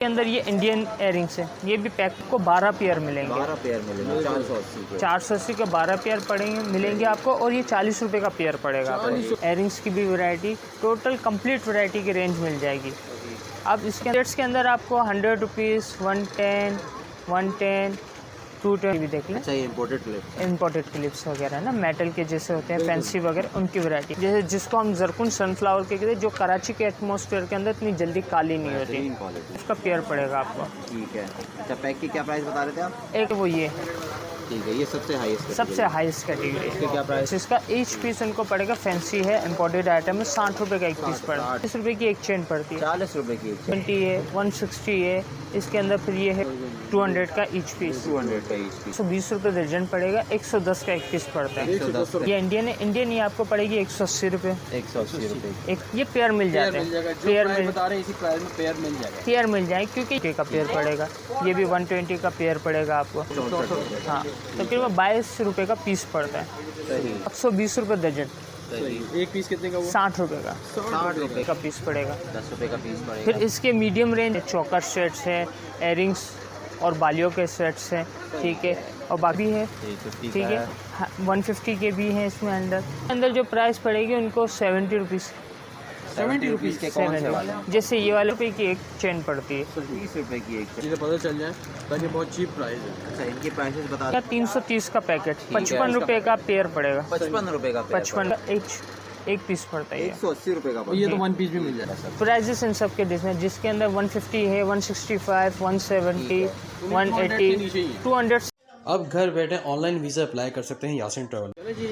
के अंदर ये इंडियन इयरिंग्स है, ये भी पैक को 12 पेयर मिलेंगे। 12 पेयर मिलेंगे 480 के। 480 के 12 पेयर पड़ेंगे मिलेंगे आपको, और ये 40 रुपये का पेयर पड़ेगा आपको। इयरिंग्स की भी वैरायटी, टोटल कंप्लीट वैरायटी की रेंज मिल जाएगी। अब इसके सेट्स के अंदर आपको 100 रुपीज़, 110, 110, 210 भी देख लें। अच्छा, ये इम्पोर्टेड क्लिप, इम्पोर्टेड क्लिप्स वगैरह ना, मेटल के जैसे होते हैं, फैंसी वगैरह, उनकी वैरायटी, जैसे जिसको हम जरकुन सनफ्लावर के कहते हैं, जो कराची के एटमॉस्फेयर के अंदर इतनी जल्दी काली नहीं होती, क्वालिटी। उसका पेयर पड़ेगा आपको। ठीक है। अच्छा, पैक की क्या प्राइस बता रहे थे आप? एक वो ये ठीक है, ये सबसे हाईएस्ट, सबसे हाईएस्ट कैटेगरी है। इसके क्या प्राइस? इसका ईच पीस उनको पड़ेगा, फैंसी है, इम्पोर्टेड आइटम है, 60 रुपये का एक पीस पड़ेगा। 40 रुपये की एक चेन पड़ती है, 40 रुपये की। 20 है, 160 है। इसके अंदर फिर ये है 200 का ईच पीस, 200 का ईच पीस। 120 रुपये दर्जन पड़ेगा, 110 का एक पीस पड़ता है। 110 ये इंडियन है, इंडियन ये आपको पड़ेगी 180 रुपये 180 रुपये। एक। ये पेयर मिल जाते हैं, पेयर मिल बता रहे हैं इसी प्राइस में पेयर मिल जाएगा। पेयर मिल जाए, क्योंकि का पेयर पड़ेगा। ये भी 120 का पेयर पड़ेगा आपको। हाँ, तो फिर वो 22 रुपये का पीस पड़ता है, सही। 120 रुपये दर्जन। एक पीस कितने का वो? 60 रुपये का, 60 रुपये का पीस पड़ेगा। 10 रुपये का पीस पड़ेगा। फिर इसके मीडियम रेंज चौकर सेट्स हैं, एयरिंग्स और बालियों के सेट्स हैं, ठीक है, और बाकी है, 150 ठीक है, 150 के भी हैं इसमें। अंदर जो प्राइस पड़ेगी उनको 70 रुपीज़, 70 रुपीज़ के कौन से वाले? जैसे ये वाले पे की एक चेन पड़ती है, 30 रुपये की एक। चीज़ें पता चल जाए ताकि बहुत चीप प्राइस है। अच्छा, इनकी प्राइसेस बता या 330 का पैकेट, 55 रुपये का पेयर पड़ेगा। 55 रुपये का। 55 एक पीस पड़ता है। 180 रुपये का। और ये तो 1 पीस भी मिल जाएगा। प्राइजेस इन सब के डिफरेंट, जिसके अंदर 150 है, 165, 170, 180, 200। अब घर बैठे ऑनलाइन वीज़ा अप्लाई कर सकते हैं यासिन ट्रैवल। चले जी,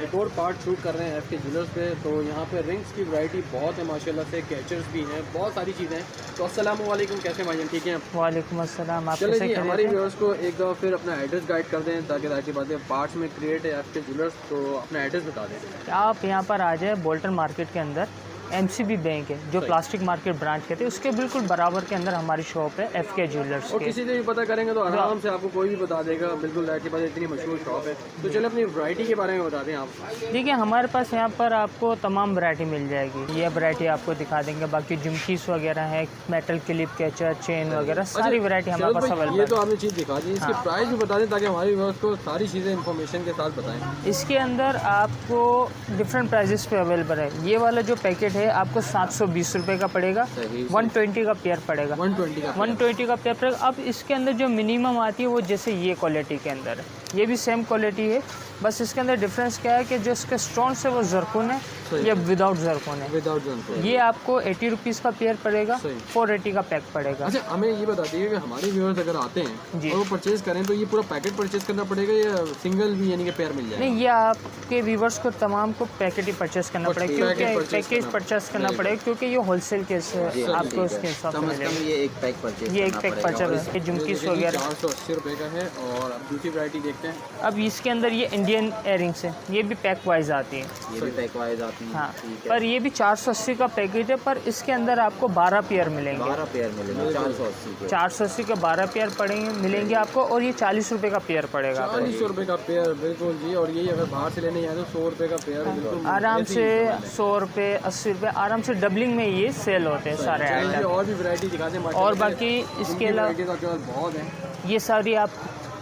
एक और पार्ट शूट कर रहे हैं एफ के ज्वेलर्स पे। तो यहाँ पे रिंग्स की वैरायटी बहुत है माशाल्लाह से, कैचर्स भी हैं, बहुत सारी चीज़ें हैं। तो अस्सलाम वालेकुम, कैसे भाईजान, ठीक हैं? वालेकुम अस्सलाम। आप चले कैसे जी, खरीदते हमारे हैं? व्यूअर्स को एक दफ़ा फिर अपना एड्रेस गाइड कर दें, ताकि ताकि बातें पार्ट्स में क्रिएट है एफ के ज्वेलर्स। तो अपना एड्रेस बता दें। आप यहाँ पर आ जाए, बोल्टन मार्केट के अंदर MCB बैंक है, जो प्लास्टिक मार्केट ब्रांच कहते हैं, उसके बिल्कुल बराबर के अंदर हमारी शॉप है FK ज्वेलर्स और के। किसी से भी पता करेंगे तो आराम से आपको कोई भी बता देगा, बिल्कुल आपके पास इतनी मशहूर शॉप है। तो चलो अपनी वैरायटी के बारे में बता दें आप। देखिए, हमारे पास यहाँ पर आपको तमाम वैरायटी मिल जाएगी, ये वैरायटी आपको दिखा देंगे। बाकी झुमकीस वगैरह है, मेटल क्लिप, कैचर, चेन वगैरह, सारी वैरायटी हमारे पास अवेलेबल ये है। तो आपने चीज़ दिखा दी, इसके प्राइस भी बता दें ताकि हमारे व्यूअर्स को सारी चीज़ें इन्फॉर्मेशन के साथ बताएं। इसके अंदर आपको डिफरेंट प्राइजेस पे अवेलेबल है। ये वाला जो पैकेट है आपको 720 रुपये का पड़ेगा, 120 का पेयर पड़ेगा, 120 का 120 का पेयर पड़ेगा। अब इसके अंदर जो मिनिमम आती है वो जैसे ये क्वालिटी के अंदर है, ये भी सेम क्वालिटी है, बस इसके अंदर डिफरेंस क्या है कि जो इसके स्टोन्स है वो जरकुन है, ये विदाउट जरकुन है। विदाउट जर्कुन। ये आपको 80 रुपीज़ का पेयर पड़ेगा, 480 का पैक पड़ेगा। अच्छा, हमें ये बता दीजिए कि हमारे व्यूअर्स अगर आते हैं जी। और वो परचेज करें तो ये पूरा पैकेट परचेज करना पड़ेगा या सिंगल भी यानी कि पेयर मिल जाएगा? नहीं, ये आपके व्यूवर्स को तमाम को पैकेट ही परचेस करना पड़ेगा, क्योंकि पैकेज परचेस करना पड़ेगा, क्योंकि ये होलसेल के आपको उसके हिसाब से मिलेगा। ये एक पैक परचेज, ये एक पैक परचेस है, झुमकीस वगैरह 480 रुपये का है। और अब दूसरी वैरायटी देखते हैं। अब इसके अंदर ये इंडियन इयरिंग्स है, ये भी पैक वाइज आती है। ये भी पैक वाइज आती है। हाँ, ठीक है। पर ये भी 480 का पैकेट है, पर इसके अंदर आपको 12 पेयर मिलेंगे। 12 पेयर मिलेंगे 480 के। 480 के 12 पेयर पड़ेंगे मिलेंगे आपको, और ये 40 रुपये का पेयर पड़ेगा आपको। 40 रुपये का पेयर, बिल्कुल जी। और ये अगर बाहर से लेने जाए तो 100 रुपये का पेयर, बिल्कुल आराम से 100 रुपये, 80 रुपये, आराम से डबलिंग में ये सेल होते हैं सारे आइटम। और भी वैरायटी दिखा दें। और बाकी इसके अलावा बहुत है, ये सारी आप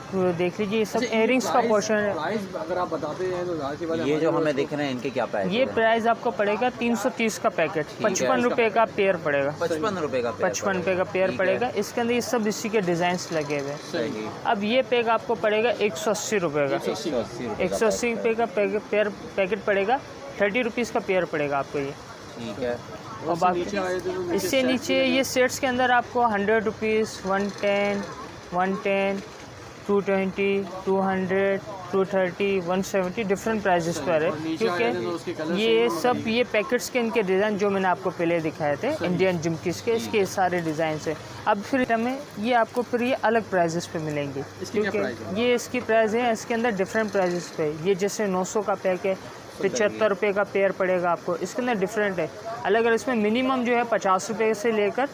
देख लीजिए, ये सब इयरिंग्स का पोर्शन है। प्राइस अगर आप बताते हैं तो जाहिर सी बात है ये जो हमें दिख रहे हैं इनके क्या प्राइस? ये प्राइस आपको पड़ेगा 330 का पैकेट, 55 रुपये का पेयर पड़ेगा, 55 रुपये का पेयर। 55 रुपये का पेयर पड़ेगा। इसके अंदर ये सब इसी के डिज़ाइंस लगे हुए हैं। सही। अब ये पैक आपको पड़ेगा 180 रुपये का, 180 रुपये का पैकेट पड़ेगा, 30 रुपीज़ का पेयर पड़ेगा आपको ये। ठीक है। और बाकी इससे नीचे ये सेट्स के अंदर आपको 100 रुपीज़, 110, 110, 220, 200, 230, 170 डिफरेंट प्राइजेस पर है, क्योंकि ये सब ये पैकेट्स के इनके डिज़ाइन जो मैंने आपको पहले दिखाए थे इंडियन झुमकीस के, इसके सारे डिज़ाइन है। अब फिर हमें ये आपको फिर ये अलग प्राइजेस पे मिलेंगे, क्योंकि ये इसकी प्राइस है, इसके अंदर डिफरेंट प्राइजेस पे। ये जैसे 900 का पैक है, 75 रुपये का पेयर पड़ेगा आपको, इसके अंदर डिफरेंट है अलग अलग। इसमें मिनिमम जो है 50 रुपये से लेकर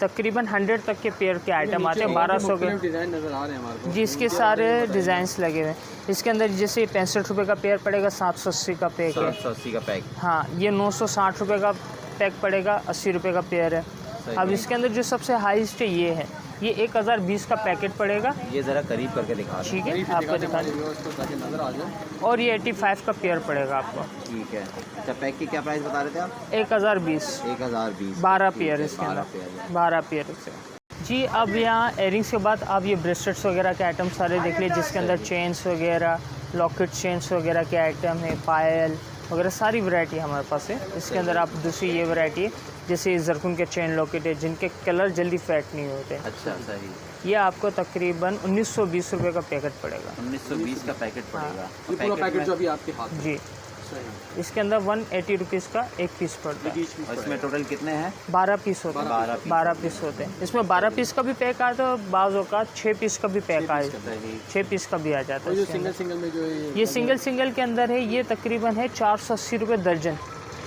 तकरीबन 100 तक के पेयर के आइटम आते हैं, 1200 के डिज़ाइन नज़र आ रहे हैं हमारे को जी। इसके सारे डिज़ाइंस लगे हुए हैं। इसके अंदर जैसे 65 रुपये का पेयर पड़ेगा, 780 का पैक है। 780 का पैक। हाँ, ये 960 रुपये का पैक पड़ेगा, 80 रुपये का पेयर है। अब इसके अंदर जो सबसे हाईएस्ट है ये है, ये 1020 का पैकेट पड़ेगा। ये ज़रा करीब करके दिखा दें। ठीक है, आपको दिखा दें। ताकि नज़र आ जाए। और ये 85 का पेयर पड़ेगा आपको। ठीक है। अच्छा, पैक की क्या प्राइस बता रहे थे आप? 1020, 1020, 12 पेयर इसके 12 अंदर, पेयर। 12 पेयर से। जी, अब यहाँ एयरिंग्स के बाद आप ये ब्रेसलेट्स वगैरह के आइटम सारे देख लीजिए, जिसके अंदर चेन्स वगैरह, लॉकेट चेन्स वगैरह के आइटम है, पायल वगैरह सारी वैरायटी हमारे पास है। इसके अंदर आप दूसरी ये वैरायटी है, जैसे जरकुन के चेन लॉकेट है, जिनके कलर जल्दी फेड नहीं होते। अच्छा, सही। ये आपको तकरीबन 1920 रुपये का पैकेट पड़ेगा। 1920 का पैकेट पड़ेगा। ये पूरा पैकेट जो अभी आपके हाथ में जी, सही। इसके अंदर 180 रुपीज़ का एक पीस पड़ता है। और इसमें टोटल कितने हैं? 12 पीस होते हैं। 12 पीस होते हैं। इसमें 12 पीस का भी पैक आता है और बाज़ों का 6 पीस का भी पैक आया, सही। 6 पीस का भी आ जाता और है जो इसके अंदर। सिंगल में जो है ये सिंगल के अंदर है, ये तकरीबन है 480 रुपये दर्जन।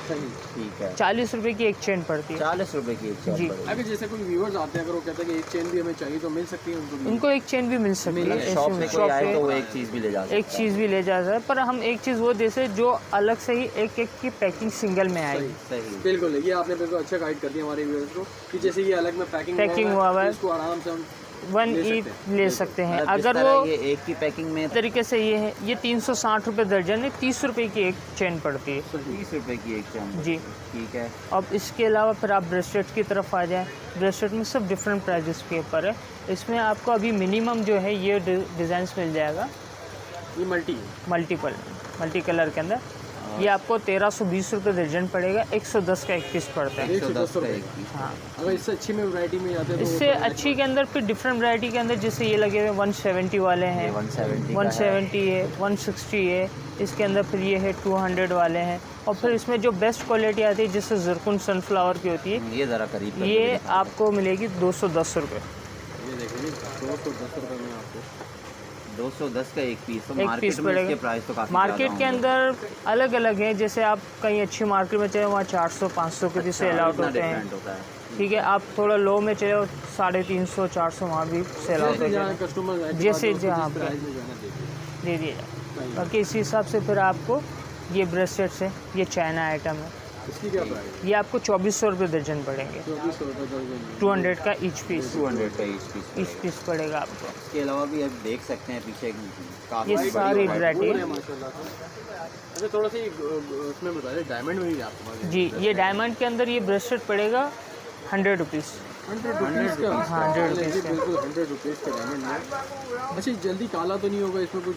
सही। ठीक है। 40 रुपये की एक चेन पड़ती है। 40 रुपए की एक चेन जी। पड़ेगी। अगर जैसे कोई व्यूअर्स आते हैं, अगर वो कहते हैं कि एक चेन भी हमें चाहिए तो मिल सकती है उनको भी? उनको एक चेन भी मिल सकती है। शॉप में कोई शॉप आए पे तो वो एक चीज़ भी ले जा सकता एक चीज़ भी ले जा सकता है, पर हम एक चीज़ वो जैसे जो अलग से ही एक की पैकिंग सिंगल में आएगी। सही। बिल्कुल, ये आपने बिल्कुल अच्छा गाइड कर दिया हमारे व्यूअर्स को कि जैसे ये अलग में पैकिंग हुआ हुआ है, इसको आराम से हम वन ईच ले सकते हैं। मतलब जिस अगर तरह वो ये एक की पैकिंग में तरीके से ये है, ये 360 रुपये दर्जन है, 30 रुपये की एक चेन पड़ती है। 30 रुपए की एक चेन। जी। ठीक है। अब इसके अलावा फिर आप ब्रेसलेट की तरफ आ जाएं। ब्रेसलेट में सब डिफरेंट प्राइजेस के ऊपर है। इसमें आपको अभी मिनिमम जो है ये डिज़ाइंस मिल जाएगा, ये मल्टी कलर के अंदर। ये आपको 1320 रुपये दर्जन पड़ेगा। 110 का एक पीस पड़ता है। 110 रुपये। हाँ, अगर इससे अच्छी में वैरायटी में जाते हैं तो इससे अच्छी के अंदर फिर डिफरेंट वैरायटी के अंदर जैसे ये लगे हुए 170 वाले हैं, 170 है, 160 है। इसके अंदर फिर ये है 200 वाले हैं। और फिर इसमें जो बेस्ट क्वालिटी आती है, जैसे जरकुन सनफ्लावर की होती है, ये ज़रा करीब करके ये दिखा। आपको मिलेगी 210 रुपये। ये देखिए 210 रुपये में आपको 210 का एक पीस। तो एक मार्केट पीस में पड़ेगा। इसके प्राइस तो काफ़ी मार्केट के अंदर अलग अलग है, जैसे आप कहीं अच्छी मार्केट में चले वहाँ 400-500 के भी सेल आउट होते हैं। होता है। ठीक है, आप थोड़ा लो में चले 350-400 वहाँ भी सेल आउट होते हैं। कस्टमर जैसे जहाँ पे प्राइस में जो है ना देखिए। दे दिया जाए। बाकी इसी हिसाब से फिर आपको ये ब्रेसलेट्स है, ये चाइना आइटम है, इसकी क्या प्राइस? ये आपको 2400 रुपये दर्जन पड़ेंगे। 2400 रुपये दर्जन। 200 का ईच पीस 200 का ईच पीस। पड़ेगा आपको। इसके अलावा भी आप देख सकते हैं पीछे काफ़ी ये सारी वैरायटी है है। माशाल्लाह से। अच्छा, थोड़ा सा उसमें बताइए डायमंड में भी आपके पास? जी, ये डायमंड के अंदर ये ब्रेसलेट पड़ेगा 100 रुपीज़। 100 रुपीज़ का? हाँ, 100 रुपीज़ का। बिल्कुल 100 रुपीज़ के डायमंड में। अच्छा, जल्दी काला तो नहीं होगा इसमें कुछ?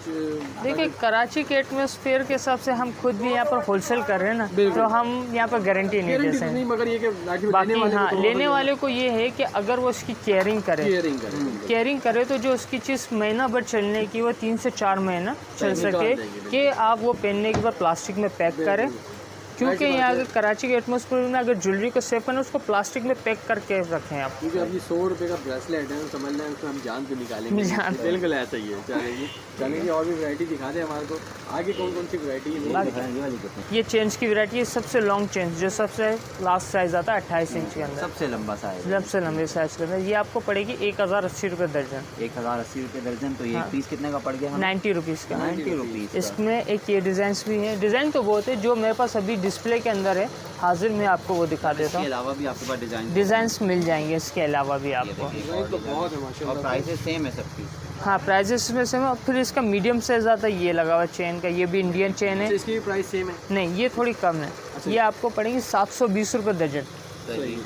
देखिए, कराची के एटमॉस्फेयर के हिसाब से हम खुद भी यहाँ पर होलसेल कर रहे हैं ना, तो हम यहाँ पर गारंटी नहीं दे गारंटी सकते। नहीं, मगर ये कि बाकी हाँ, लेने वाले को ये है कि अगर वो इसकी केयरिंग करे, केयरिंग करे तो जो उसकी चीज़ महीना भर चलने की वो 3 से 4 महीना चल सके, कि आप वो पहनने के बाद प्लास्टिक में पैक करें। क्योंकि यहाँ अगर कराची के एटमॉस्फेयर में अगर ज्वेलरी को सेव करना, उसको प्लास्टिक में पैक करके रखें आप। क्योंकि अभी 100 रुपये का ब्रेसलेट है, समझ लें उसमें हम जान तो निकालेंगे। बिल्कुल ऐसा ही है। चलेगी और भी वैरायटी दिखा दें हमारे को। आगे कौन कौन सी वैरायटी है? ये चेंज की वैरायटी है, सबसे लॉन्ग चेंज, जो सबसे लास्ट साइज़ आता है 28 इंच के अंदर, सबसे लंबा साइज, सबसे लंबे साइज़ के अंदर। ये आपको पड़ेगी 1080 रुपये दर्जन। 1080 रुपये दर्जन। तो ये पीस कितने का पड़ गया? 90 रुपीज़ का। 90 रुपीज़। इसमें एक ये डिज़ाइन भी है। डिज़ाइन तो बहुत है, जो मेरे पास अभी डिस्प्ले के अंदर है, हाजिर में आपको वो दिखा देता इसके हूँ। अलावा भी आपके पास डिज़ाइंस मिल जाएंगे इसके अलावा भी आपको। तो बहुत है माशाल्लाह। और प्राइसेस सेम है सबकी? हाँ, प्राइजेस में से फिर इसका मीडियम साइज़ आता है, ये लगा हुआ चेन का, ये भी इंडियन चेन है। इसकी भी प्राइस सेम है? नहीं, ये थोड़ी कम है। ये आपको पड़ेगी 720 रुपये दर्जन।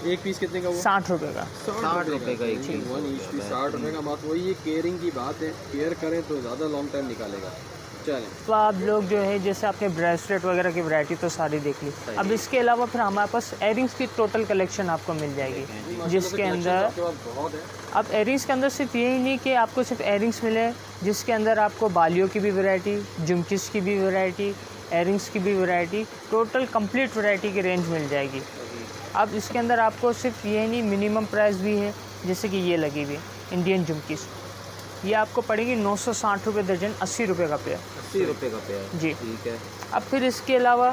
एक पीस कितने का? 60 रुपये का। 60 रुपये का एक पीस। 60 रुपये का। बात वही है, केयरिंग की बात है। केयर करें तो ज़्यादा लॉन्ग टाइम निकालेगा। चलें, तो आप लोग जो है, जैसे आपने ब्रेसलेट वगैरह की वैरायटी तो सारी देख ली। अब इसके अलावा फिर हमारे पास एयरिंग्स की टोटल कलेक्शन आपको मिल जाएगी, जिसके अंदर बहुत है। अब एयरिंग्स के अंदर सिर्फ यही नहीं कि आपको सिर्फ एयरिंग्स मिले, जिसके अंदर आपको बालियों की भी वैरायटी, झुमकिस की भी वैरायटी, एयरिंग्स की भी वैरायटी, टोटल कंप्लीट वैरायटी की रेंज मिल जाएगी। अब इसके अंदर आपको सिर्फ ये नहीं, मिनिमम प्राइस भी है, जैसे कि ये लगी हुई इंडियन झुमकिस, ये आपको पड़ेगी 960 रुपये दर्जन, 80 रुपये का पेयर। 80 रुपये का पेयर। जी, ठीक है। अब फिर इसके अलावा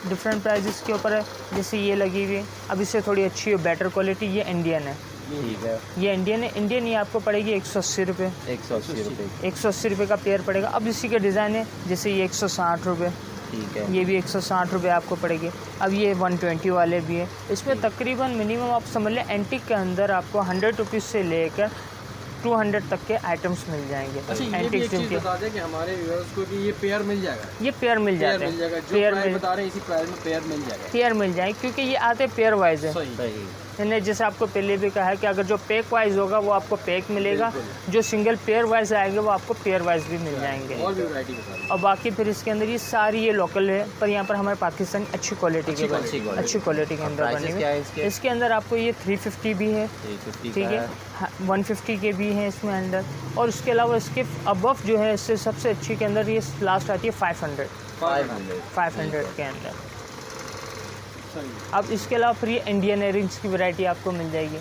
डिफरेंट प्राइजेस के ऊपर है, जैसे ये लगी हुई है, अब इससे थोड़ी अच्छी और बेटर क्वालिटी, ये इंडियन है। ठीक है। ये इंडियन है। इंडियन ये आपको पड़ेगी 180 रुपये। 180 रुपये। 180 रुपये का पेयर पड़ेगा। अब इसी के डिज़ाइन है, जैसे ये 160 रुपये, ठीक है। ये भी 160 रुपये आपको पड़ेगी। अब ये 120 वाले भी है। इसमें तकरीबन मिनिमम आप समझ लें एंटीक के अंदर आपको 100 रुपीज़ से लेकर 200 तक के आइटम्स मिल जाएंगे। अच्छा, ये भी एक चीज़ बता दें कि हमारे व्यूअर्स को कि ये पेयर मिल जाएगा। ये पेयर मिल पेयर जाते मिल हैं, जाएगा, जो पेयर प्राइस मिल बता रहे हैं इसी प्राइस में पेयर मिल जाएगा। पेयर मिल जाएंगे क्योंकि ये आते पेयर वाइज है। सही। सही। मैंने जैसे आपको पहले भी कहा है कि अगर जो पैक वाइज होगा वो आपको पैक मिलेगा, जो सिंगल पेयर वाइज आएंगे वो आपको पेयर वाइज भी मिल जाएंगे। और भी वैरायटी बता दें। और बाकी फिर इसके अंदर ये सारी ये लोकल है, पर यहाँ पर हमारे पाकिस्तान अच्छी क्वालिटी के अच्छी क्वालिटी के अंदर बनी प्राइसेस हुई क्या है। है इसके? इसके अंदर आपको ये 350 भी है, 350 ठीक है, 150 के भी हैं इसमें अंदर। और उसके अलावा इसके अबव जो है इससे सबसे अच्छी के अंदर ये लास्ट आती है 500 के अंदर। सही। अब इसके अलावा फिर ये इंडियन इयरिंग्स की वैरायटी आपको मिल जाएगी।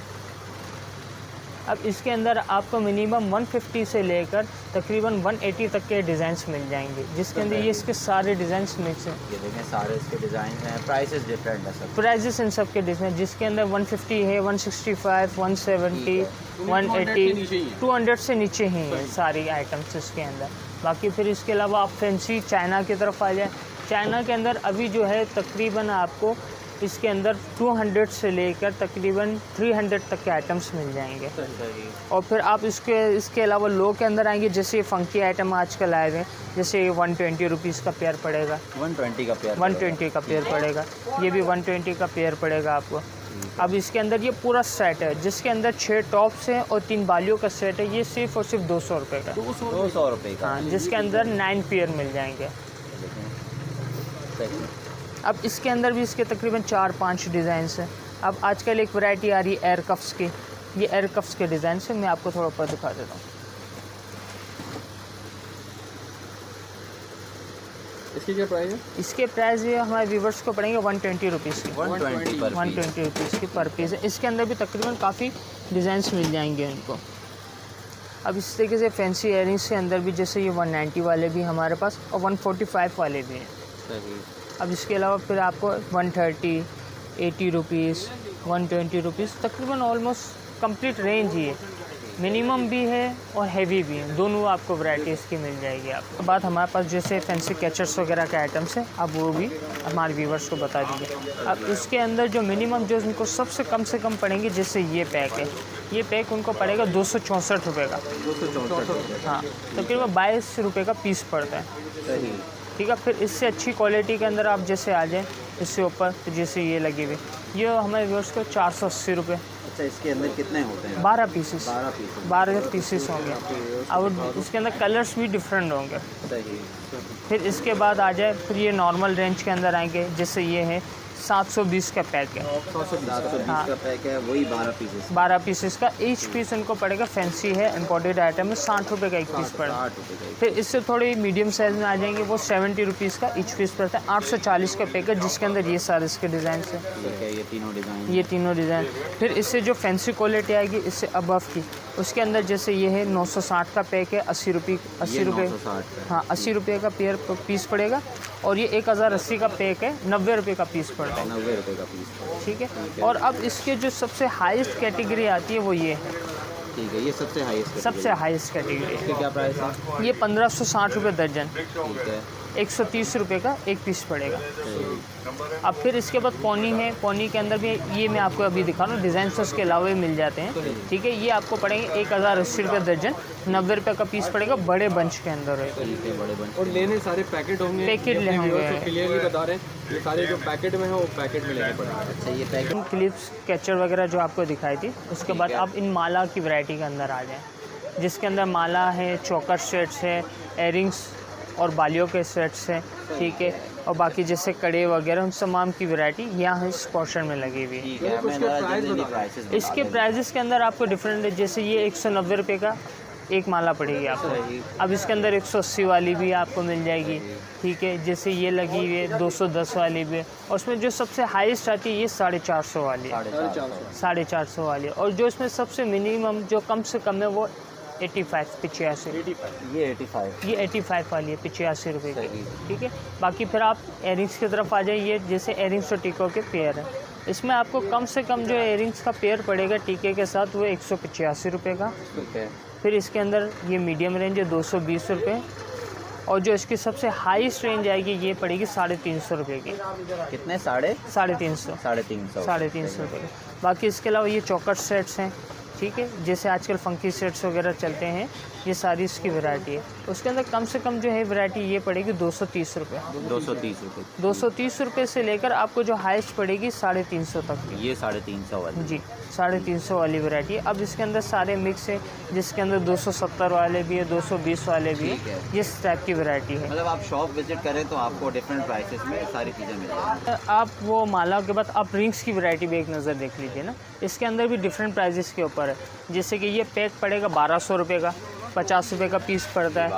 अब इसके अंदर आपको मिनिमम 150 से लेकर तकरीबन 180 तक के डिज़ाइंस मिल जाएंगे, जिसके अंदर ये इसके सारे डिज़ाइंस मिक्स हैं। ये देखें सारे इसके डिज़ाइन हैं, प्राइसेस डिफरेंट है सब। प्राइजेस इन सब के डिफरेंट, जिसके अंदर 150 है, 165, 170, 180, 200 से नीचे ही हैं सारी आइटम्स इसके अंदर। बाकी फिर इसके अलावा आप फैंसी चाइना की तरफ आ जाए। चाइना के अंदर अभी जो है तकरीबन आपको इसके अंदर 200 से लेकर तकरीबन 300 तक के आइटम्स मिल जाएंगे। सही। और फिर आप इसके अलावा लो के अंदर आएंगे, जैसे फंकी आइटम आजकल आए हुए हैं, जैसे ये 120 रुपीज़ का पेयर पड़ेगा, 120 का पेयर। 120 का पेयर पड़ेगा। ये भी 120 का पेयर पड़ेगा आपको। अब इसके अंदर ये पूरा सेट है, जिसके अंदर 6 टॉप्स हैं और 3 बालियों का सेट है। ये सिर्फ और सिर्फ 200 रुपये का, 200 रुपये का। हाँ, जिसके अंदर 9 पेयर मिल जाएंगे। सही। अब इसके अंदर भी इसके तकरीबन 4-5 डिज़ाइंस हैं। अब आजकल एक वैरायटी आ रही है एयर कफ्स की। ये एयर कफ्स के डिज़ाइन से मैं आपको थोड़ा ऊपर दिखा देता हूँ। इसकी क्या प्राइस है? इसके प्राइस ये हमारे व्यूवर्स को पड़ेंगे 120 रुपीज़ की, 120 पर 120 रुपीज़ की पर पीस है। इसके अंदर भी तकरीबन काफ़ी डिज़ाइंस मिल जाएंगे इनको। अब इस तरीके से फैंसी इयरिंग्स के अंदर भी जैसे ये 190 वाले भी हमारे पास और 145 वाले भी हैं। सही। अब इसके अलावा फिर आपको 130, 80 रुपीज़, 120 रुपीज़, तकरीबन ऑलमोस्ट कंप्लीट रेंज ही है। मिनिमम भी है और हैवी भी है, दोनों आपको वैरायटीज़ की मिल जाएगी। आपको बात हमारे पास जैसे फैंसी कैचर्स वगैरह के आइटम्स हैं, अब वो भी हमारे व्यूवर्स को बता दीजिए। अब इसके अंदर जो मिनिमम जो उनको सबसे कम पड़ेंगे, जैसे ये पैक है, ये पैक उनको पड़ेगा 264 रुपये का। 264। हाँ, तकरीबन 22 रुपये का पीस पड़ता है। सही। ठीक है। फिर इससे अच्छी क्वालिटी के अंदर आप जैसे आ जाएँ इससे ऊपर, तो जैसे ये लगी हुई, ये हमारे व्यूअर्स को 480 रुपये। अच्छा, इसके अंदर कितने होते हैं? 12 पीसेस, 12 पीसेस होंगे और इसके अंदर कलर्स भी डिफरेंट होंगे। सही। फिर इसके बाद आ जाए, फिर ये नॉर्मल रेंज के अंदर आएंगे, जैसे ये है 720 का पैक है, 720 हाँ। का पैक है, वही 12 पीसेस। 12 पीसेस का। ईच पीस उनको पड़ेगा, फैंसी है, इम्पोर्टेड आइटम है, 60 रुपये का एक पीस पड़ेगा। 60 रुपये का। फिर इससे थोड़ी मीडियम साइज़ में आ जाएंगे, वो 70 रुपीज़ का ईच पीस पड़ता है। 840 का पैक है, जिसके अंदर ये सारे इसके डिज़ाइन है, ठीक है, ये तीनों डिज़ाइन। ये तीनों डिज़ाइन। फिर इससे जो फैंसी क्वालिटी आएगी इससे अबव की, उसके अंदर जैसे ये है 960 का पैक है, 80 रुपये, 80 रुपये, 960 हाँ 80 रुपये का पीस पड़ेगा। और ये 1080 का पैक है, 90 रुपये का पीस पड़ता है। 90 रुपये का पीस। ठीक है। और अब इसके जो सबसे हाईएस्ट कैटेगरी आती है वो ये है, ठीक है, ये सबसे हाईएस्ट। सबसे हाईएस्ट कैटेगरी इसकी क्या प्राइस है? ये 1560 रुपये दर्जन, ठीक है। 130 रुपये का एक पीस पड़ेगा। सही। अब फिर इसके बाद पोनी है, पोनी के अंदर भी ये मैं आपको अभी दिखा रहा हूँ, डिज़ाइन तो उसके अलावा भी मिल जाते हैं। ठीक है, ये आपको पड़ेंगे 1080 रुपये दर्जन, 90 रुपये का पीस पड़ेगा, बड़े बंच के अंदर है। ठीक है, बड़े बंच। और लेने सारे पैकेट होंगे, पैकेट ले होंगे। क्लियरली बता रहे हैं ये सारे जो पैकेट में है वो पैकेट में लेने पड़ेंगे। अच्छा, ये पैकेट। क्लिप्स कैचर वगैरह जो आपको दिखाई थी, उसके बाद आप इन माला की वैरायटी के अंदर आ जाएँ, जिसके अंदर माला है, चोकर सेट्स है, एयरिंग्स और बालियों के सेट्स हैं। ठीक है। और बाकी जैसे कड़े वगैरह उन तमाम की वैरायटी यहाँ इस पोर्शन में लगी हुई है। ठीक है, मैं ज़रा जल्दी प्राइसेस बता इसके दें। प्राइजेस के अंदर आपको डिफरेंट है, जैसे ये 190 रुपये का एक माला पड़ेगी आपको। सही। अब इसके अंदर 180 वाली भी आपको मिल जाएगी। ठीक है, जैसे ये लगी हुई है 210 वाली भी है। और उसमें जो सबसे हाईएस्ट आती है ये 450 वाली है, 450। 450 वाली है। और जो इसमें सबसे मिनिमम जो कम से कम है वो 85, 85। ये 85। ये 85 वाली है, 85 रुपये की। सही। ठीक है। बाकी फिर आप एयरिंग्स की तरफ आ जाइए, जैसे एयरिंग्स और टीकों के पेयर है, इसमें आपको कम से कम जो एयरिंग्स का पेयर पड़ेगा टीके के साथ वो 185 रुपये का। ठीक है। फिर इसके अंदर ये मीडियम रेंज है 220 रुपये। और जो इसकी सबसे हाईएस्ट रेंज आएगी ये पड़ेगी 350 रुपये की। कितने? 350? 350 350 रुपये की। बाकी इसके अलावा ये चौकर सेट्स हैं, ठीक है, जैसे आजकल फंकी सेट्स वगैरह चलते हैं, ये सारी इसकी वैरायटी है। उसके अंदर कम से कम जो है वैरायटी ये पड़ेगी 230 रुपये। 230 रुपये। 230 रुपये से लेकर आपको जो हाईएस्ट पड़ेगी 350 तक की। ये 350 वाली? जी, 350 वाली वैरायटी है। अब इसके अंदर सारे मिक्स है, जिसके अंदर 270 वाले भी है, 220 वाले भी है, इस टाइप की वैरायटी है। मतलब आप शॉप विजिट करें तो आपको डिफरेंट प्राइसेस में सारी चीज़ें मिल जाएंगी। आप वो माला के बाद आप रिंग्स की वैरायटी भी एक नज़र देख लीजिए ना, इसके अंदर भी डिफरेंट प्राइजेस के ऊपर है। जैसे कि ये पैक पड़ेगा 1200 रुपये का, 50 रुपये का पीस पड़ता है,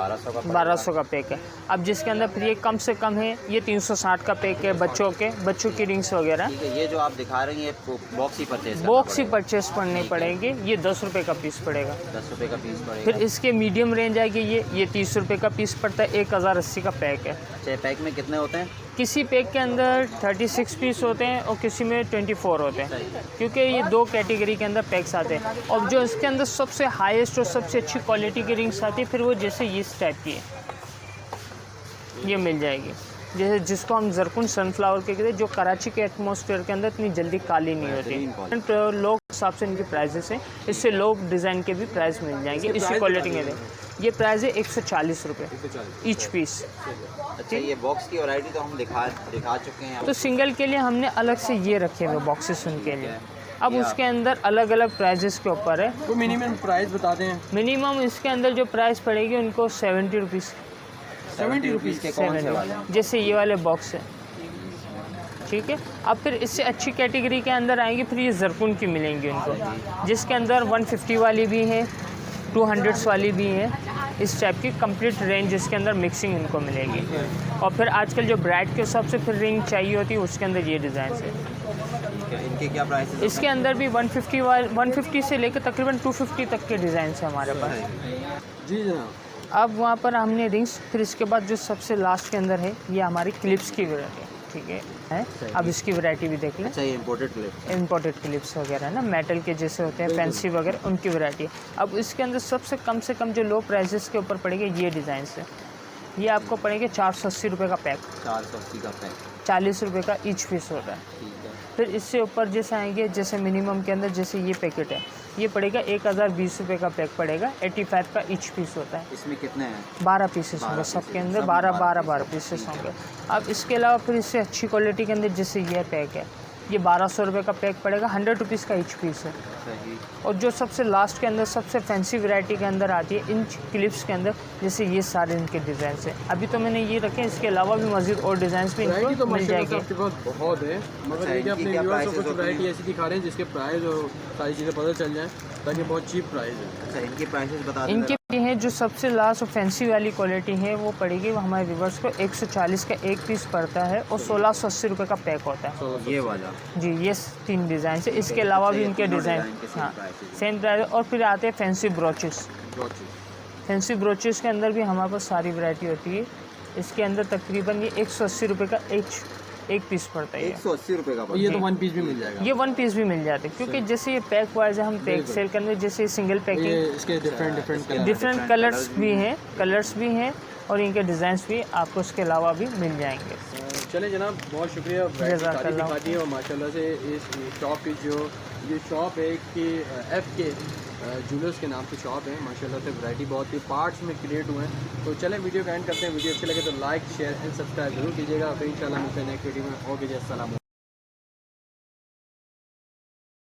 1200 का पैक है। अब जिसके अंदर फिर ये कम से कम है, ये 360 का पैक है, बच्चों की रिंग्स वगैरह। ठीक है, ये जो आप दिखा रहे हैं ये बॉक्स ही परचेस करने पड़ेंगे। ये 10 रुपये का पीस पड़ेगा, 10 रुपये का पीस पड़ेगा। फिर इसके मीडियम रेंज आएगी, ये 30 रुपये का पीस पड़ता है, 1080 का पैक है। अच्छा, पैक में कितने होते हैं? किसी पैक के अंदर 36 पीस होते हैं और किसी में 24 होते हैं, क्योंकि ये 2 कैटेगरी के अंदर पैक्स आते हैं। और जो इसके अंदर सबसे हाईएस्ट और सबसे अच्छी क्वालिटी की रिंग्स आती है, फिर वो जैसे इस टाइप की है, ये मिल जाएगी, जैसे जिसको हम जरकुन सनफ्लावर के कहते हैं, जो कराची के एटमॉस्फेयर के अंदर इतनी जल्दी काली नहीं होती। तो लोग हिसाब से इनकी प्राइजेस हैं, इससे लोग डिज़ाइन के भी प्राइस मिल जाएंगे इसी क्वालिटी के। ये प्राइस है 140 रुपये ईच पीस। अच्छा, ये बॉक्स की वैरायटी तो हम दिखा चुके हैं। तो सिंगल के लिए हमने अलग से ये रखे हुए बॉक्सेस उनके लिए। अब उसके अंदर अलग अलग प्राइजेस के ऊपर है। तो मिनिमम प्राइस बता दें। मिनिमम इसके अंदर जो प्राइस पड़ेगी उनको 70 रुपीज़। 70 रुपीज़ के कौन से वाले? जैसे ये वाले बॉक्स है, ठीक है। अब फिर इससे अच्छी कैटेगरी के अंदर आएंगे, फिर ये जरकुन की मिलेंगी उनको, जिसके अंदर 150 वाली भी है, 200 वाली भी है, इस टाइप की कंप्लीट रेंज इसके अंदर मिक्सिंग इनको मिलेगी। और फिर आजकल जो ब्राइड के हिसाब से फिर रिंग चाहिए होती है, उसके अंदर ये डिज़ाइन है। इनके क्या प्राइस है? इसके अंदर भी 150 से लेकर तकरीबन 250 तक के डिज़ाइन है हमारे पास। जी जनाब। अब वहाँ पर हमने रिंग्स, फिर इसके बाद जो सबसे लास्ट के अंदर है ये हमारी क्लिप्स की वैरायटी है, ठीक है। अब इसकी वैरायटी भी देख लें। अच्छा, ये इम्पोर्टेड क्लिप्स वगैरह ना, मेटल के जैसे होते हैं, फैंसी वगैरह, उनकी वैरायटी है। अब इसके अंदर सबसे कम से कम जो लो प्राइसेस के ऊपर पड़ेगा ये डिज़ाइन है, ये आपको पड़ेंगे 480 रुपये का पैक। 480 का पैक, 40 रुपये का ईच पीस होता है। ठीक है। फिर इससे ऊपर जैसे आएंगे, जैसे मिनिमम के अंदर जैसे ये पैकेट है, ये पड़ेगा 1020 रुपये का पैक पड़ेगा, 85 का ईच पीस होता है। इसमें कितने हैं? 12 पीसेस होंगे सबके अंदर, 12 पीसेस होंगे। अब इसके अलावा फिर इससे अच्छी क्वालिटी के अंदर जैसे ये पैक है, ये 1200 रुपये का पैक पड़ेगा, 100 रुपीज़ का ईच पीस है। सही। और जो सबसे लास्ट के अंदर सबसे फैंसी वैरायटी के अंदर आती है इन क्लिप्स के अंदर, जैसे ये सारे इनके डिज़ाइन है। अभी तो मैंने ये रखे, इसके अलावा भी मज़ीद और डिज़ाइन भी इनको तो मिल जाएंगे। आपके पास बहुत है, मगर ये कि अपने व्यूअर्स को कुछ वैरायटी ऐसी दिखा रहे हैं जिसके प्राइस और सारी चीज़ें पता चल जाएँ, ताकि बहुत चीप प्राइस है। अच्छा, इनके प्राइसेस बता दें। इनके हैं जो सबसे लास्ट और फैंसी वाली क्वालिटी है, वो पड़ेगी वो हमारे व्यूअर्स को 140 का एक पीस पड़ता है और 1680 रुपये का पैक होता है। ये वाला जी, ये 3 डिज़ाइन है। इसके अलावा भी इनके डिज़ाइन, हाँ, सेम प्राइस। और फिर आते हैं फैंसी ब्रोचेस। फैंसी ब्रोचेस के अंदर भी हमारे पास सारी वैरायटी होती है। इसके अंदर तकरीबन ये 180 रुपये का एक पीस पड़ता है। 180 रुपये का। ये तो 1 पीस भी मिल जाएगा। ये 1 पीस भी मिल जाते हैं, क्योंकि जैसे ये पैक वाइज है, हम पैक सेल करने, जैसे सिंगल पैकिंग, इसके डिफरेंट कलर्स भी हैं और इनके डिज़ाइंस भी आपको इसके अलावा भी मिल जाएंगे। चले जनाब, बहुत शुक्रिया, वैरायटी दिखा दी। और माशाल्लाह से इस शॉप की जो ये शॉप है कि FK जूलर्स के नाम से शॉप है, माशाल्लाह से वैरायटी बहुत ही पार्ट्स में क्रिएट हुए हैं। तो चलें वीडियो का एंड करते हैं। वीडियो अच्छी लगे तो लाइक, शेयर एंड सब्सक्राइब जरूर कीजिएगा। फिर इंशाल्लाह मिलते हैं नेक्स्ट वीडियो में। ओके जी, अस्सलाम वालेकुम।